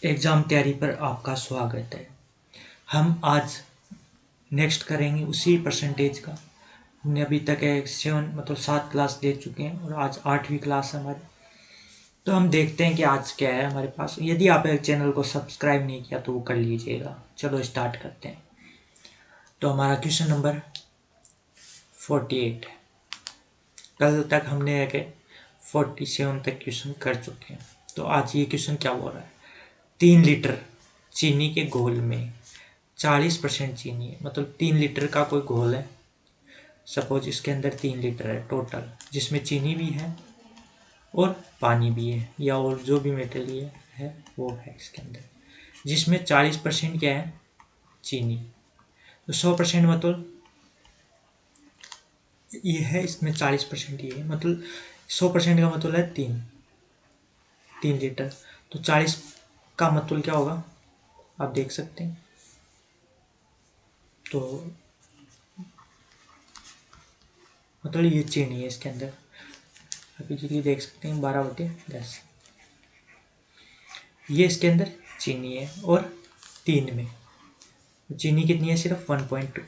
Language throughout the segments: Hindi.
एग्ज़ाम तैयारी पर आपका स्वागत है। हम आज नेक्स्ट करेंगे उसी परसेंटेज का। हमने अभी तक 7 क्लास दे चुके हैं और आज 8वीं क्लास है हमारी। तो हम देखते हैं कि आज क्या है हमारे पास। यदि आप चैनल को सब्सक्राइब नहीं किया तो वो कर लीजिएगा। चलो स्टार्ट करते हैं। तो हमारा क्वेश्चन नंबर 48 है। कल तक हमने 47 तक क्वेश्चन कर चुके हैं। तो आज ये क्वेश्चन क्या बोल रहा है, 3 लीटर चीनी के घोल में 40% चीनी है। मतलब 3 लीटर का कोई घोल है, सपोज इसके अंदर 3 लीटर है टोटल, जिसमें चीनी भी है और पानी भी है, या और जो भी मेटेरियल है वो है इसके अंदर, जिसमें 40% क्या है, चीनी। तो 100% मतलब ये है, इसमें 40% ये है, मतलब 100% का मतलब है 3 लीटर। तो 40 का मतलब क्या होगा आप देख सकते हैं। तो मतलब ये चीनी है इसके अंदर, आप इजीली देख सकते हैं 12/10। ये इसके अंदर चीनी है और 3 में चीनी कितनी है, सिर्फ 1.2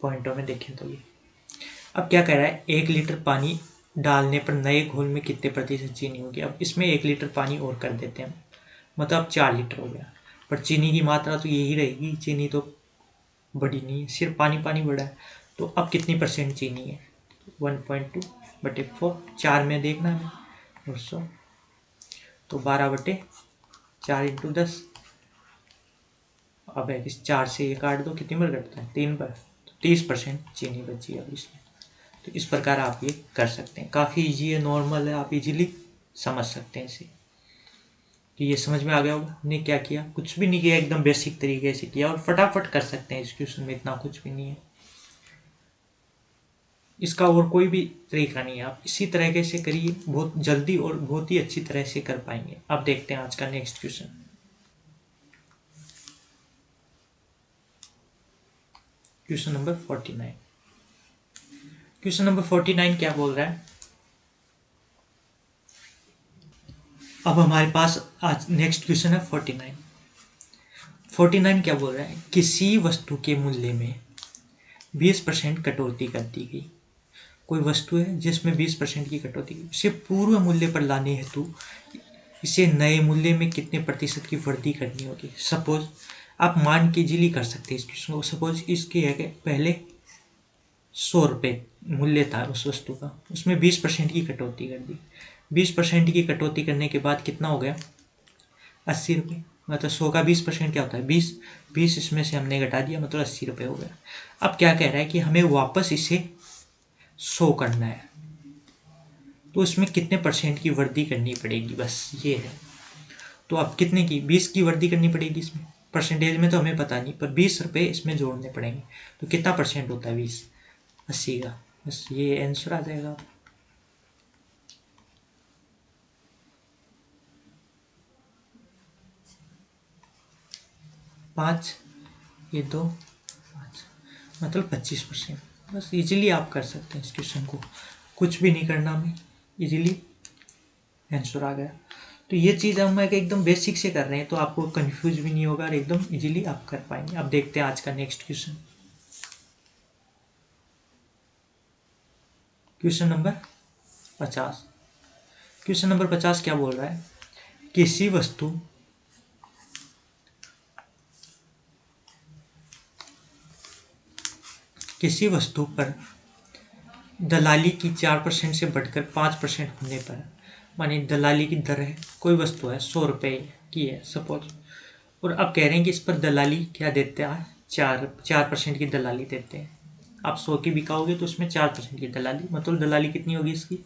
पॉइंटों में देखें तो ये। अब क्या कह रहा है, 1 लीटर पानी डालने पर नए घोल में कितने प्रतिशत चीनी होगी। अब इसमें 1 लीटर पानी और कर देते हैं, मतलब 4 लीटर हो गया। पर चीनी की मात्रा तो यही रहेगी, चीनी तो बड़ी नहीं है, सिर्फ पानी पानी बड़ा है। तो अब कितनी परसेंट चीनी है, 1.2/4, 4 में देखना है 200, तो 12/4 × 10। अब इस 4 से ये काट दो, कितनी बार कटता है, 3 बार। तो 30% चीनी बची अब इसमें। तो इस प्रकार आप ये कर सकते हैं, काफ़ी इजी है, नॉर्मल है, आप इजीली समझ सकते हैं इसे। तो ये समझ में आ गया होगा हमने क्या किया, कुछ भी नहीं किया, एकदम बेसिक तरीके से किया और फटाफट कर सकते हैं इस क्वेश्चन में, इतना कुछ भी नहीं है। इसका और कोई भी तरीका नहीं है, आप इसी तरीके से करिए, बहुत जल्दी और बहुत ही अच्छी तरह से कर पाएंगे। अब देखते हैं आज का next question. Question number 49। Question number 49 क्या बोल रहा है, अब हमारे पास आज नेक्स्ट क्वेश्चन है 49। 49 क्या बोल रहा है, किसी वस्तु के मूल्य में 20% कटौती कर दी गई। कोई वस्तु है जिसमें 20% की कटौती की, इसे पूर्व मूल्य पर लाने हेतु इसे नए मूल्य में कितने प्रतिशत की वृद्धि करनी होगी। सपोज आप मान के इजीली कर सकते हैं इस क्वेश्चन को। सपोज इसके है कि पहले 100 रुपये मूल्य था उस वस्तु का, उसमें 20% की कटौती कर दी। 20% की कटौती करने के बाद कितना हो गया, 80 रुपये। मतलब 100 का 20% क्या होता है, 20 इसमें से हमने घटा दिया, मतलब 80 रुपये हो गया। अब क्या कह रहा है कि हमें वापस इसे 100 करना है, तो इसमें कितने परसेंट की वृद्धि करनी पड़ेगी, बस ये है। तो अब कितने की, 20 की वृद्धि करनी पड़ेगी इसमें। परसेंटेज में तो हमें पता नहीं, पर 20 रुपये इसमें जोड़ने पड़ेंगे। तो कितना परसेंट होता है 20, 80 का, बस ये आंसर आ जाएगा। 5, ये 2, 5, मतलब 25%। बस इजीली आप कर सकते हैं इस क्वेश्चन को, कुछ भी नहीं करना हमें, इजीली आंसर आ गया। तो ये चीज़ हम एकदम बेसिक से कर रहे हैं, तो आपको कंफ्यूज भी नहीं होगा और एकदम इजीली आप कर पाएंगे। अब देखते हैं आज का next question. Question number 50। Question number 50 क्या बोल रहा है, किसी वस्तु पर दलाली की 4% से बढ़कर 5% होने पर, माने दलाली की दर है, कोई वस्तु है 100 रुपये की है सपोज, और अब कह रहे हैं कि इस पर दलाली क्या देते हैं, 4% की दलाली देते हैं। आप 100 की बिकाओगे तो उसमें 4% की दलाली, मतलब दलाली कितनी होगी इसकी,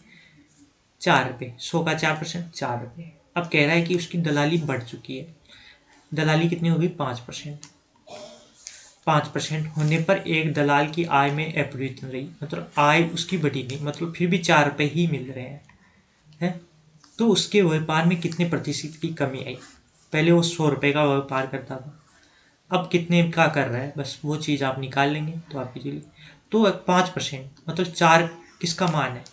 4 रुपये। 100 का 4%, 4 रुपये। अब कह रहा है कि उसकी दलाली बढ़ चुकी है, दलाली कितनी होगी, 5%। 5% होने पर एक दलाल की आय में अपरिवर्तन रही, मतलब आय उसकी बढ़ी नहीं, मतलब फिर भी 4 रुपये ही मिल रहे हैं, है? तो उसके व्यापार में कितने प्रतिशत की कमी आई। पहले वो 100 रुपये का व्यापार करता था, अब कितने का कर रहा है, बस वो चीज़ आप निकाल लेंगे तो आप इजीली। तो 5%, मतलब 4 किसका मान है,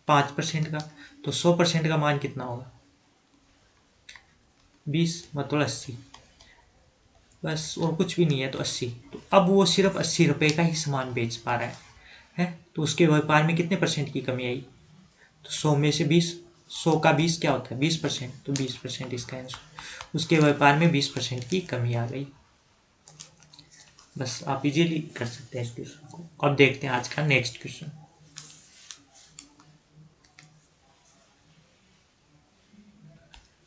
5% का। तो 100% का मान कितना होगा, 20 मतलब 80, बस और कुछ भी नहीं है तो 80। तो अब वो सिर्फ 80 रुपये का ही सामान बेच पा रहा है। तो उसके व्यापार में कितने परसेंट की कमी आई? तो 100 में से 20, 100 का 20 क्या होता है? 20%। तो 20% इसका आंसर। उसके व्यापार में 20% की कमी आ गई। बस आप इजीली कर सकते हैं इस क्वेश्चन को। अब देखते हैं आज का नेक्स्ट क्वेश्चन।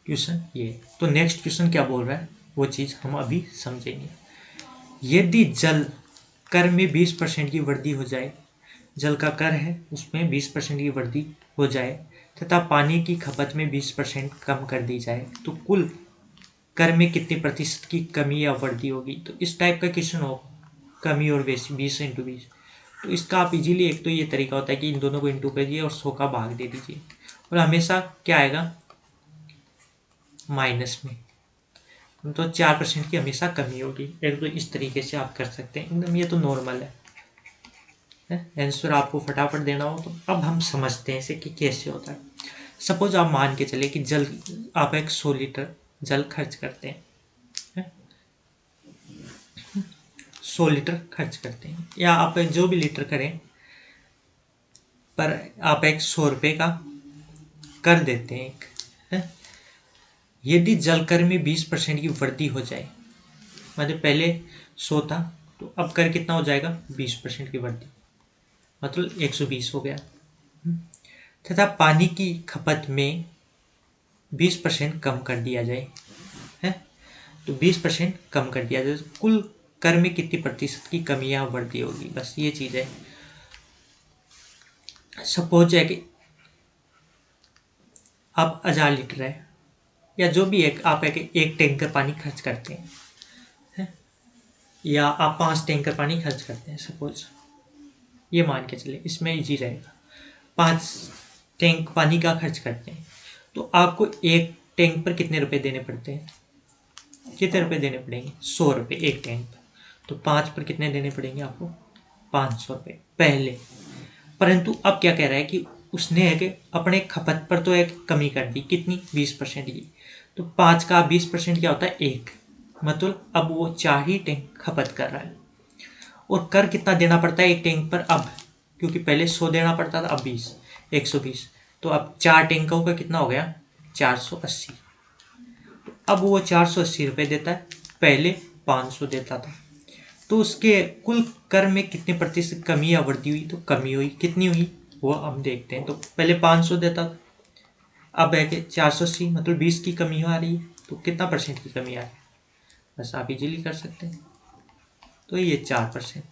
क्वेश्चन ये, तो नेक्स्ट क्वेश्चन क्या बोल रहा है वो चीज़ हम अभी समझेंगे। यदि जल कर में 20% की वृद्धि हो जाए, जल का कर है उसमें 20% की वृद्धि हो जाए तथा पानी की खपत में 20% कम कर दी जाए तो कुल कर में कितने प्रतिशत की कमी या वृद्धि होगी? तो इस टाइप का क्वेश्चन हो, कमी और वैसी 20 × 20। तो इसका आप इजीली, एक तो ये तरीका होता है कि इन दोनों को इंटू करिए और 100 का भाग दे दीजिए, और हमेशा क्या आएगा? माइनस में। तो 4% की हमेशा कमी होगी। एक तो इस तरीके से आप कर सकते हैं एकदम, ये तो नॉर्मल है। आंसर आपको फटाफट देना हो तो अब हम समझते हैं इसे कि कैसे होता है। सपोज आप मान के चले कि जल, आप एक 100 लीटर जल खर्च करते हैं, 100 लीटर खर्च करते हैं, या आप जो भी लीटर करें, पर आप एक 100 रुपये का कर देते हैं एक, है? यदि जल कर में 20% की वृद्धि हो जाए, मतलब पहले 100 था तो अब कर कितना हो जाएगा? 20% की वृद्धि, मतलब 120 हो गया। तथा पानी की खपत में 20% कम कर दिया जाए, है? तो 20% कम कर दिया जाए, कुल कर में कितनी प्रतिशत की कमी या वृद्धि होगी? बस ये चीज़ है। सपोज है कि आप 1000 लीटर है, या जो भी है, आप एक टैंकर पानी खर्च करते हैं, है? या आप 5 टैंकर पानी खर्च करते हैं, सपोज ये मान के चले, इसमें इजी रहेगा। 5 टैंक पानी का खर्च करते हैं तो आपको एक टैंक पर कितने रुपए देने पड़ते हैं? कितने रुपए देने पड़ेंगे? 100 रुपये एक टैंक पर। तो 5 पर कितने देने पड़ेंगे आपको? 500 रुपये पहले। परंतु अब क्या कह रहा है कि उसने है कि अपने खपत पर तो एक कमी कर दी, कितनी? 20% की। तो 5 का 20% क्या होता है? 1। मतलब अब वो 4 ही टैंक खपत कर रहा है। और कर कितना देना पड़ता है एक टैंक पर अब? क्योंकि पहले 100 देना पड़ता था, अब 20, 120। तो अब 4 टैंकों का कितना हो गया? 480। अब वो 480 रुपये देता है, पहले 500 देता था। तो उसके कुल कर में कितने प्रतिशत कमी या वृद्धि हुई? तो कमी हुई। कितनी हुई वो हम देखते हैं। तो पहले 500 देता था, अब है कि 480, मतलब 20 की कमी आ रही है। तो कितना परसेंट की कमी आ रही है? बस आप इजीली कर सकते हैं। तो ये 4%,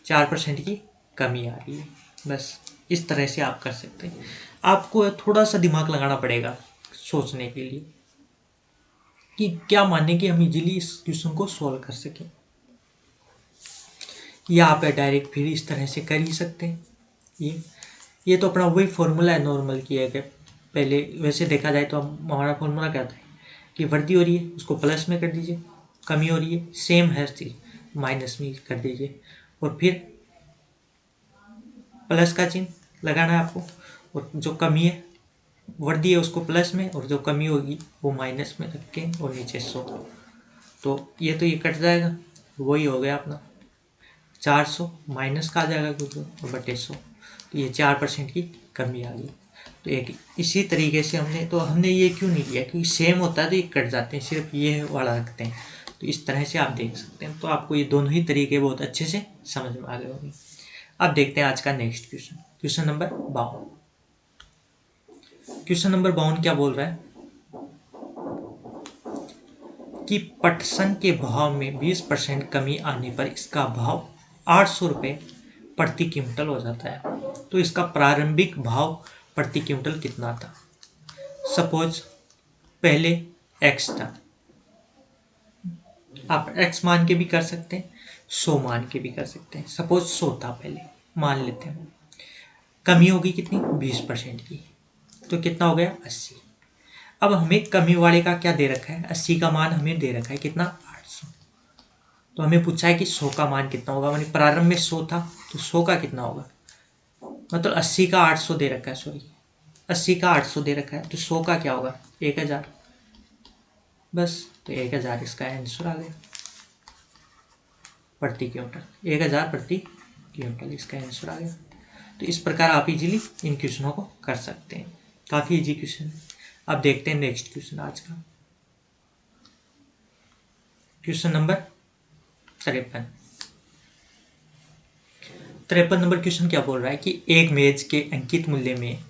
4% की कमी आ रही है। बस इस तरह से आप कर सकते हैं। आपको थोड़ा सा दिमाग लगाना पड़ेगा सोचने के लिए कि क्या माने कि हम इजीली इस क्वेश्चन को सॉल्व कर सकें, या आप डायरेक्ट फिर इस तरह से कर ही सकते हैं। ये तो अपना वही फॉर्मूला है नॉर्मल की है कि पहले वैसे देखा जाए तो हमारा फॉर्मूला क्या था कि वृद्धि हो रही है उसको प्लस में कर दीजिए, कमी हो रही है सेम है चीज माइनस में कर दीजिए, और फिर प्लस का चिन्ह लगाना है आपको, और जो कमी है वृद्धि है उसको प्लस में, और जो कमी होगी वो माइनस में रख के, और नीचे 100। तो ये कट जाएगा, वही हो गया अपना 400 माइनस का आ जाएगा क्योंकि, और बटे 100। तो ये 4% की कमी आ गई। तो एक इसी तरीके से हमने ये क्यों नहीं लिया, क्योंकि सेम होता है तो ये कट जाते हैं, सिर्फ ये वाला रखते हैं। तो इस तरह से आप देख सकते हैं। तो आपको ये दोनों ही तरीके बहुत अच्छे से समझ में आ गए होंगे। अब देखते हैं आज का next question, question number 52। Question number 52 क्या बोल रहा है कि पटसन के भाव में 20% कमी आने पर इसका भाव 800 रुपये प्रति क्विंटल हो जाता है। तो इसका प्रारंभिक भाव प्रति क्विंटल कितना था? सपोज पहले x था, आप x मान के भी कर सकते हैं, 100 मान के भी कर सकते हैं। सपोज 100 था पहले, मान लेते हैं। कमी होगी कितनी? 20% की। तो कितना हो गया? 80। अब हमें कमी वाले का क्या दे रखा है? 80 का मान हमें दे रखा है कितना? 800। तो हमें पूछा है कि 100 का मान कितना होगा, मानी प्रारंभ में 100 था तो 100 का कितना होगा, मतलब 80 का 800 दे रखा है, सॉरी 80 का 800 दे रखा है, तो 100 का क्या होगा? 1000। बस। तो 1000 इसका आंसर आ गया प्रति क्विंटल। 1000 प्रति क्विंटल इसका आंसर आ गया। तो इस प्रकार आप इजीली इन क्वेश्चनों को कर सकते हैं। काफ़ी इजी क्वेश्चन है। अब देखते हैं नेक्स्ट क्वेश्चन आज का। Question number 53। 53 नंबर क्वेश्चन क्या बोल रहा है कि एक मेज के अंकित मूल्य में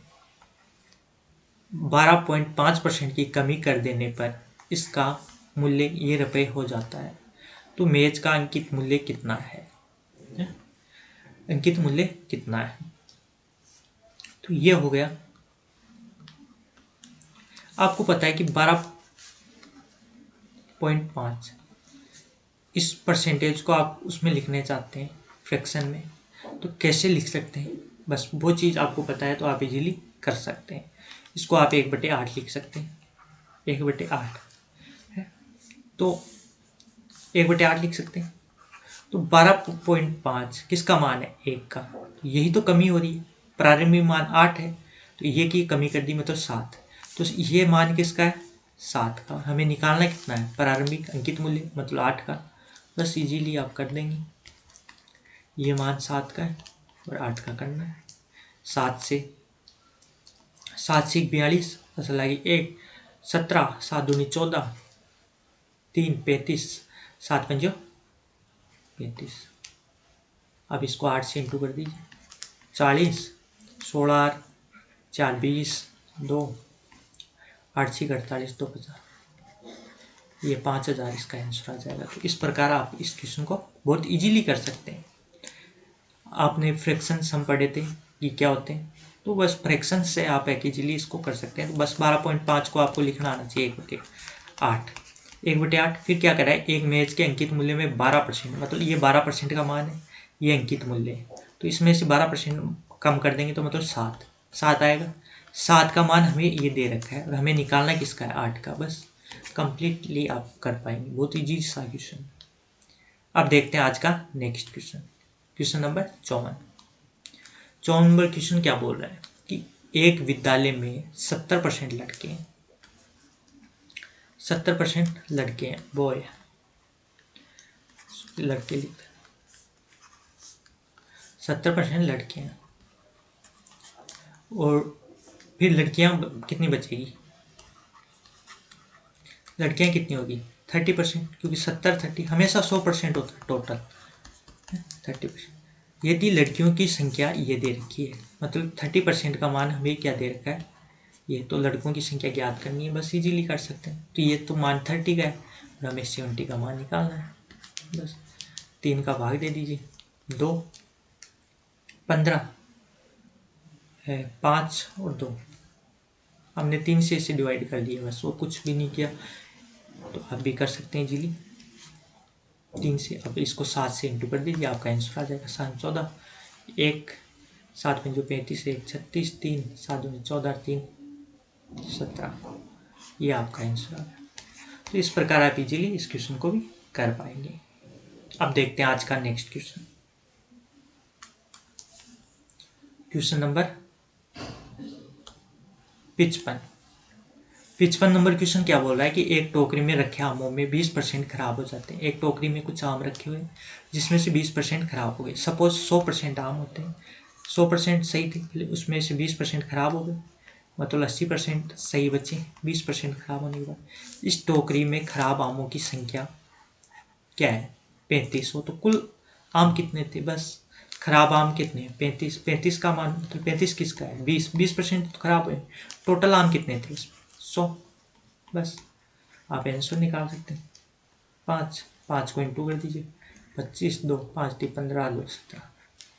12.5% की कमी कर देने पर इसका मूल्य ये रुपये हो जाता है। तो मेज का अंकित मूल्य कितना है? अंकित मूल्य कितना है? तो ये हो गया। आपको पता है कि 12.5 इस परसेंटेज को आप उसमें लिखने चाहते हैं फ्रैक्शन में, तो कैसे लिख सकते हैं? बस वो चीज़ आपको पता है तो आप इजीली कर सकते हैं। इसको आप 1/8 लिख सकते हैं। 1/8 है तो 1/8 लिख सकते हैं। तो 12.5 किसका मान है? 1 का। तो यही तो कमी हो रही है। प्रारंभिक मान 8 है तो ये की कमी कर दी मतलब 7। तो ये मान किसका है? 7 का। हमें निकालना कितना है? प्रारंभिक अंकित मूल्य मतलब 8 का। बस इजीली आप कर देंगे। ये मान 7 का है और 8 का करना है। 7 से 42 फसल लगी 1 17 7 दूनी 14 3 35 7 पंजो 35। अब इसको 8 से इंटू कर दीजिए। 40 16 4 20 2 8 6 48 2 50। ये 5000 इसका आंसर आ जाएगा। तो इस प्रकार आप इस क्वेश्चन को बहुत इजीली कर सकते हैं। आपने फ्रैक्शन सम पढ़े थे कि क्या होते हैं, तो बस फ्रैक्शन से आप इजीली इसको कर सकते हैं। तो बस 12.5 को आपको लिखना आना चाहिए 1/8। 1/8 फिर क्या करा है? एक मेज के अंकित मूल्य में 12% मतलब ये 12% का मान है, ये अंकित मूल्य है। तो इसमें से 12% कम कर देंगे तो मतलब 7 आएगा। 7 का मान हमें ये दे रखा है और हमें निकालना किसका है? 8 का। बस कंप्लीटली आप कर पाएंगे। बहुत इजी सा क्वेश्चन। अब देखते हैं आज का next question. Question number 54। 54 number question क्या बोल रहा है कि एक विद्यालय में 70% लड़के हैं। 70% लड़के हैं, बॉय लड़के लिखते हैं। 70% लड़के हैं और फिर लड़कियां कितनी बचेगी? लड़कियां कितनी होगी? 30%, क्योंकि 70-30 हमेशा 100% होता है टोटल। 30%। यदि लड़कियों की संख्या ये दे रखी है मतलब 30% का मान हमें क्या दे रखा है? ये तो लड़कों की संख्या ज्ञात करनी है, बस इजीली कर सकते हैं। तो ये तो मान 30 का है और हमें 70 का मान निकालना है। बस 3 का भाग दे दीजिए। 2 15 है, 5 और 2 हमने 3 से इसे डिवाइड कर दिया, बस वो कुछ भी नहीं किया। तो आप भी कर सकते हैं इजीली 3 से। अब इसको 7 से इंटू कर दीजिए, आपका आंसर आ जाएगा 7 14 1 7 पंजो 35 1 36 3 7 दूनी 14 3 17। ये आपका आंसर आ गया। तो इस प्रकार आप इजीली इस क्वेश्चन को भी कर पाएंगे। अब देखते हैं आज का next question. Question number 55। 55 number question क्या बोल रहा है कि एक टोकरी में रखे आमों में 20% खराब हो जाते हैं। एक टोकरी में कुछ आम रखे हुए जिसमें से 20% खराब हो गए। सपोज 100% आम होते हैं, 100% सही थे, उसमें से 20% खराब हो गए मतलब 80% सही बचे। 20% खराब होने के बाद इस टोकरी में खराब आमों की संख्या क्या है? 35 हो। तो कुल आम कितने थे? बस खराब आम कितने हैं? 35। 35 का मान तो 35 किसका है? 20% तो खराब हुए। टोटल आम कितने थे उसमें? 100। बस आप आंसर निकाल सकते हैं। 5 को इंटू कर दीजिए। 25 2 5 3 15 2 17।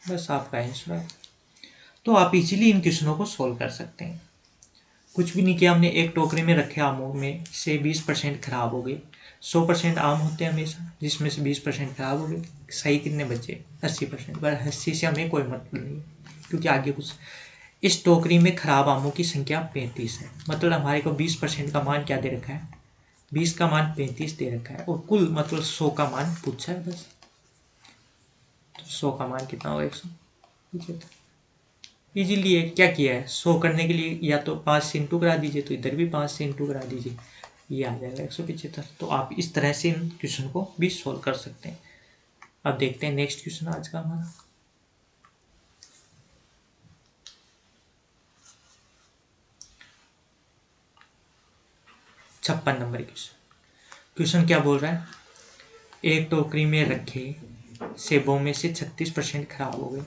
बस आपका आंसर है। तो आप इजीली इन क्वेश्चनों को सोल्व कर सकते हैं। कुछ भी नहीं किया हमने। एक टोकरी में रखे आमों में से 20% खराब हो गए। 100% आम होते हैं हमेशा, जिसमें से 20% खराब हो गए। सही कितने बचे? 80%। पर 80 से हमें कोई मतलब नहीं, क्योंकि आगे कुछ। इस टोकरी में खराब आमों की संख्या 35 है मतलब हमारे को 20% का मान क्या दे रखा है? 20 का मान 35 दे रखा है और कुल मतलब 100 का मान पूछा है। बस तो 100 का मान कितना होगा? 100। इजीली क्या किया है? 100 करने के लिए या तो 5 से इंटू करा दीजिए, तो इधर भी 5 से इंटू करा दीजिए। ये आ जाएगा 175। तो आप इस तरह से इन क्वेश्चन को भी सोल्व कर सकते हैं। अब देखते हैं नेक्स्ट क्वेश्चन आज का हमारा। 56 नंबर क्वेश्चन। क्वेश्चन क्या बोल रहा है, एक टोकरी में रखे सेबों में से 36% खराब हो गए।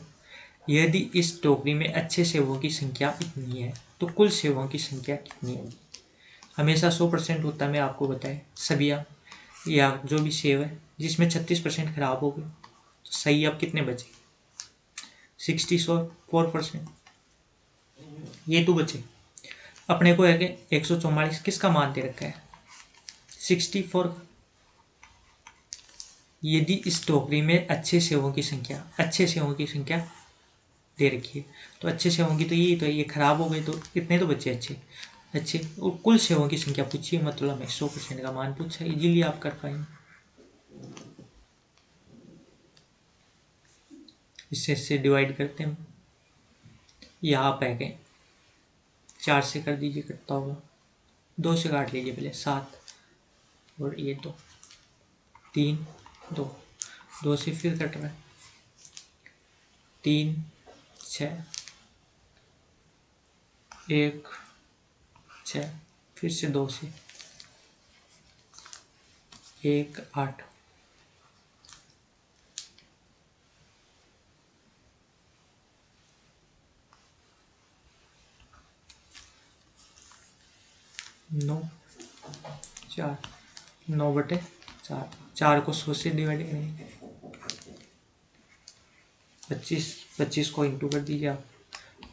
यदि इस टोकरी में अच्छे सेबों की संख्या इतनी है तो कुल सेबों की संख्या कितनी होगी। हमेशा 100% होता है, मैं आपको बताएं सभी या जो भी सेब है जिसमें 36% खराब हो गए तो सही अब कितने बचे, 64%। ये तो बचे। अपने को है 144 किसका मान दे रखा है, 64। यदि इस टोकरी में अच्छे सेबों की संख्या दे रखी है तो अच्छे सेबों की तो ये खराब हो गए तो कितने तो बचे अच्छे और कुल सेबों की संख्या पूछिए, मतलब हमें 100% का मान पूछा, इजीली आप कर पाएंगे। इससे डिवाइड करते हैं, यहाँ पे है 4 से कर दीजिए, कटता होगा 2 से काट लीजिए पहले, 7 और ये 2, 3 2 से फिर कट रहा है 3 6 1 6, फिर से 2 से 1 8, 9 4, 9/4, 4 को 100 से डिवाइड करेंगे 25 को इंटू कर दीजिए आप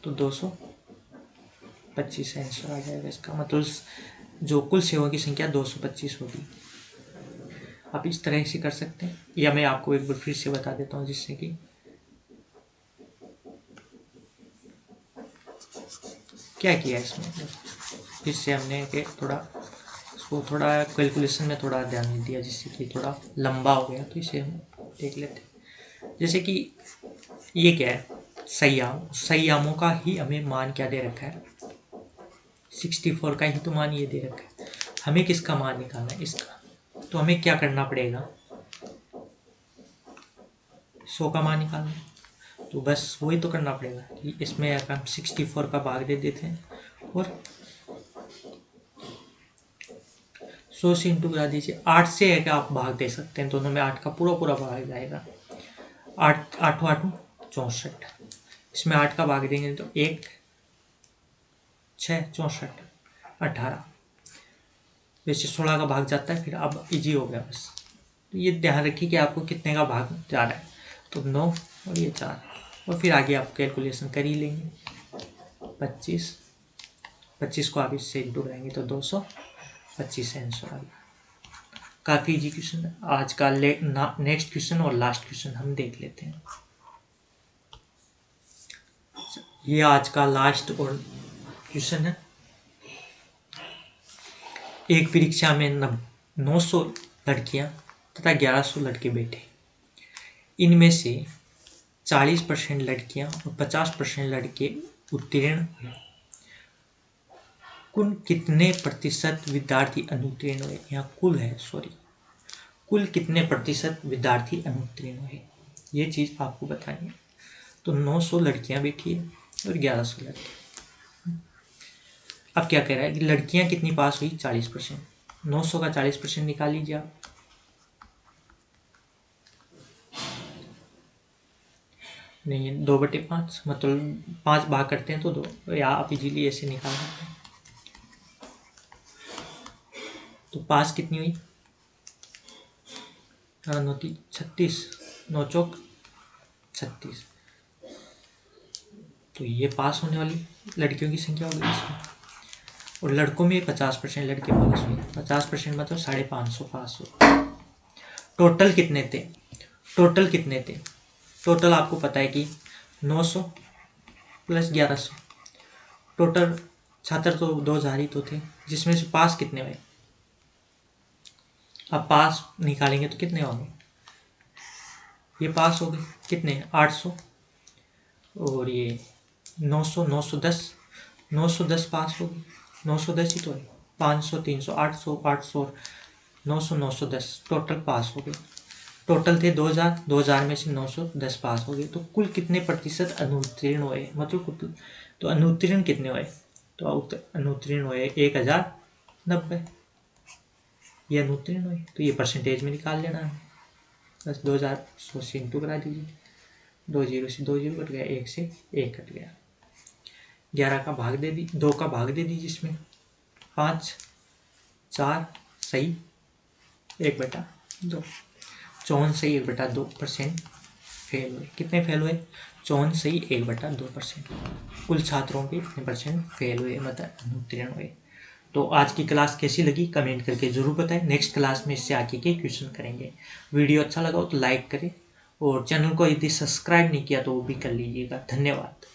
तो 225 आंसर आ जाएगा। इसका मतलब जो कुल सेबों की संख्या 225 होगी। आप इस तरह से कर सकते हैं, या मैं आपको एक बार फिर से बता देता हूँ जिससे कि क्या किया इसमें। फिर से हमने थोड़ा कैलकुलेशन में थोड़ा ध्यान नहीं दिया जिससे कि थोड़ा लंबा हो गया, तो इसे हम देख लेते हैं। जैसे कि ये क्या है, सही आमों का ही हमें मान क्या दे रखा है, 64 का ही तो मान ये दे रखा है। हमें किसका मान निकालना है, इसका। तो हमें क्या करना पड़ेगा, 100 का मान निकालना है। तो बस वही तो करना पड़ेगा कि इसमें अगर हम 64 का भाग दे देते हैं और 100 से इंटू करा दीजिए। 8 से है कि आप भाग दे सकते हैं, दोनों में 8 का पूरा भाग जाएगा। 8 8 8 64, इसमें 8 का भाग देंगे तो 1 6 64 18, वैसे 16 का भाग जाता है। फिर अब इजी हो गया बस। तो ये ध्यान रखिए कि आपको कितने का भाग जा रहा है, तो 9 और ये 4, और फिर आगे आप कैलकुलेशन कर ही लेंगे। 25 को आप इससे इंटू करेंगे तो 225 आंसर आ गया। काफ़ी इजी क्वेश्चन है। आज का नेक्स्ट क्वेश्चन और लास्ट क्वेश्चन हम देख लेते हैं। ये आज का लास्ट और क्वेश्चन है। एक परीक्षा में 900 लड़कियां तथा 1100 लड़के बैठे। इनमें से 40% लड़कियां और 50% लड़के उत्तीर्ण हुए। कुल कितने प्रतिशत विद्यार्थी अनुत्तीर्ण हुए, यहाँ कुल है सॉरी, कुल कितने प्रतिशत विद्यार्थी अनुत्तीर्ण हुए, ये चीज़ आपको बतानी है। तो 900 लड़कियां बैठी है और 1100 लड़के। अब क्या कह रहा है कि लड़कियां कितनी पास हुई, 40%। 900 का 40% निकाल लीजिए आप। नहीं, 2/5, मतलब 5 भाग करते हैं तो 2, या आप इजीली ऐसे निकाल सकते हैं। तो पास कितनी हुई, 36, 9 चौक 36। तो ये पास होने वाली लड़कियों की संख्या हो गई इसमें। और लड़कों में 50% लड़के पास हुए। 50% मतलब 550 पास हुए। टोटल कितने थे, टोटल आपको पता है कि 900 प्लस 1100, टोटल छात्र तो 2000 ही तो थे, जिसमें से पास कितने हुए। अब पास निकालेंगे तो कितने होंगे, ये पास हो गए कितने 800, और ये 900 910 पास हो गए, 910 ही तो है। 500, 300, 800, 800, 900, 910 टोटल पास हो गए। टोटल थे 2000, 2000 में से 910 पास हो गए। तो कुल कितने प्रतिशत अनुत्तीर्ण हुए, मतलब तो अनुत्तीर्ण कितने हुए, तो अनुत्तीर्ण हुए 1090। ये अनुत्तीर्ण हुए, तो ये परसेंटेज में निकाल लेना है। बस 2000 से इंटू करा दीजिए, 20 से 2 जीरो कट गया, 1 से 1 कट गया। 11 का भाग दे दी, 2 का भाग दे दीजिए इसमें, 5, 4 सही 1/2, 54 सही 1/2% फेल हुए। कितने फेल हुए, 54 सही 1/2%। कुल छात्रों के कितने परसेंट फेल हुए, मतलब अनुत्तीर्ण हुए। तो आज की क्लास कैसी लगी कमेंट करके ज़रूर बताएं। नेक्स्ट क्लास में इससे आगे के क्वेश्चन करेंगे। वीडियो अच्छा लगा हो तो लाइक करें, और चैनल को यदि सब्सक्राइब नहीं किया तो वो भी कर लीजिएगा। धन्यवाद।